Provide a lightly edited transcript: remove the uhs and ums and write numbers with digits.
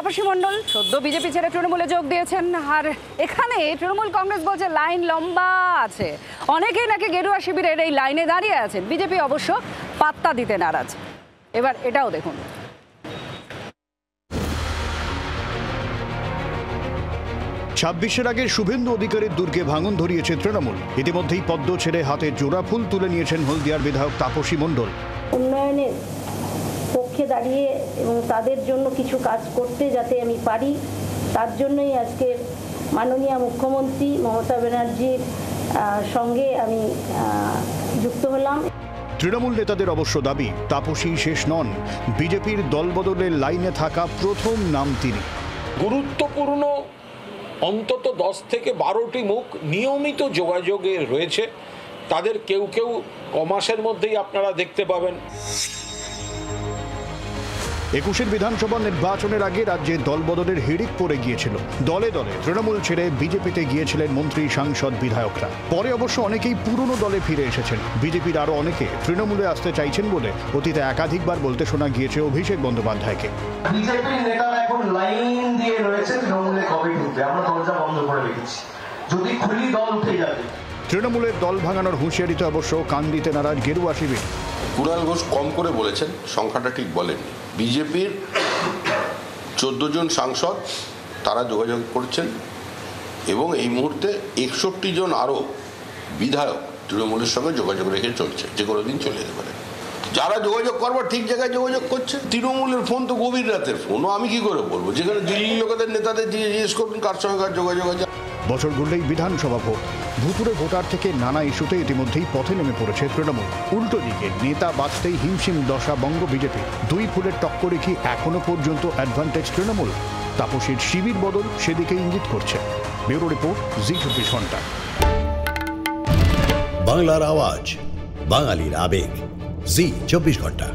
তাপসী মণ্ডল সদ্য বিজেপি ছেড়ে তৃণমূলে যোগ দিয়েছেন। আর এখানে তৃণমূল কংগ্রেস বলছে লাইন লম্বা আছে, অনেকেই নাকি গেরুয়া শিবিরের এই লাইনে দাঁড়িয়ে আছেন। বিজেপি অবশ্য পাত্তা দিতে নারাজ। এবার এটাও দেখুন। ২৬-এর আগে শুভেন্দু অধিকারীর দুর্গে ভাঙন ধরিয়েছে তৃণমূল। ইতিমধ্যেই পদ্ম ছেড়ে হাতে জোড়া ফুল তুলে নিয়েছেন হলদিয়ার বিধায়ক তাপসী মণ্ডল। উন্নয়নের পক্ষে দাঁড়িয়ে এবং তাদের জন্য কিছু কাজ করতে যাতে আমি পারি, তার জন্যই আজকে মাননীয় মুখ্যমন্ত্রী মমতা ব্যানার্জির সঙ্গে আমি যুক্ত হলাম। তৃণমূল নেতাদের অবশ্য দাবি, তাপসী শেষ নন। বিজেপির দলবদলের লাইনে থাকা প্রথম নাম তিনি। গুরুত্বপূর্ণ অন্তত 10 থেকে 12টি মুখ নিয়মিত যোগাযোগে রয়েছে। তাদের কেউ কেউ কমাসের মধ্যেই আপনারা দেখতে পাবেন। ২১-এর বিধানসভা নির্বাচনের আগে রাজ্যে দলবদলের হিড়িক পড়ে গিয়েছিল। দলে দলে তৃণমূল ছেড়ে বিজেপিতে গিয়েছিলেন মন্ত্রী, সাংসদ, বিধায়করা। পরে অবশ্য অনেকেই পুরনো দলে ফিরে এসেছেন। বিজেপির আরও অনেকে তৃণমূলে আসতে চাইছেন বলে অতীতে একাধিকবার বলতে শোনা গিয়েছে অভিষেক বন্দ্যোপাধ্যায়কে। বিজেপির নেতারা এখন লাইন দিয়ে রয়েছে তৃণমূলে কবে ঢুকবে, আমরা দরজা বন্ধ করে রেখেছি, যদি খুলি দল উঠে যাবে। তৃণমূলের দল ভাঙানোর হুঁশিয়ারিতে অবশ্য কান দিতে নারাজ গেরুয়া শিবির। কুণাল ঘোষ কম করে বলেছেন, সংখ্যাটা ঠিক বলেননি। বিজেপির 14 জন সাংসদ তারা যোগাযোগ করছেন এবং এই মুহূর্তে 61 জন আরও বিধায়ক তৃণমূলের সঙ্গে যোগাযোগ রেখে চলছে, যে কোনো দিন চলে যেতে পারে। যারা যোগাযোগ করবার ঠিক জায়গায় যোগাযোগ করছে। তৃণমূলের ফোন তো গভীর রাতের ফোন, আমি কি করে বলবো? যেখানে দিল্লির লোকেদের নেতাদের জিজ্ঞেস করবেন কার সঙ্গে কার যোগাযোগ আছে। বছর ঘুরলেই বিধানসভা ভোট। ভুতুরে ভোটার থেকে নানা ইস্যুতে ইতিমধ্যেই পথে নেমে পড়েছে তৃণমূল। উল্টো দিকে নেতা বাঁচতেই হিমশিম দশা বঙ্গ বিজেপি। দুই ফুলের টক্করে কি এখনো পর্যন্ত অ্যাডভান্টেজ তৃণমূল? তাপসীর শিবির বদল সেদিকে ইঙ্গিত করছে। ব্যুরো রিপোর্ট, জি 24 ঘন্টা। বাংলার আওয়াজ, বাঙালির আবেগ, জি 24 ঘন্টা।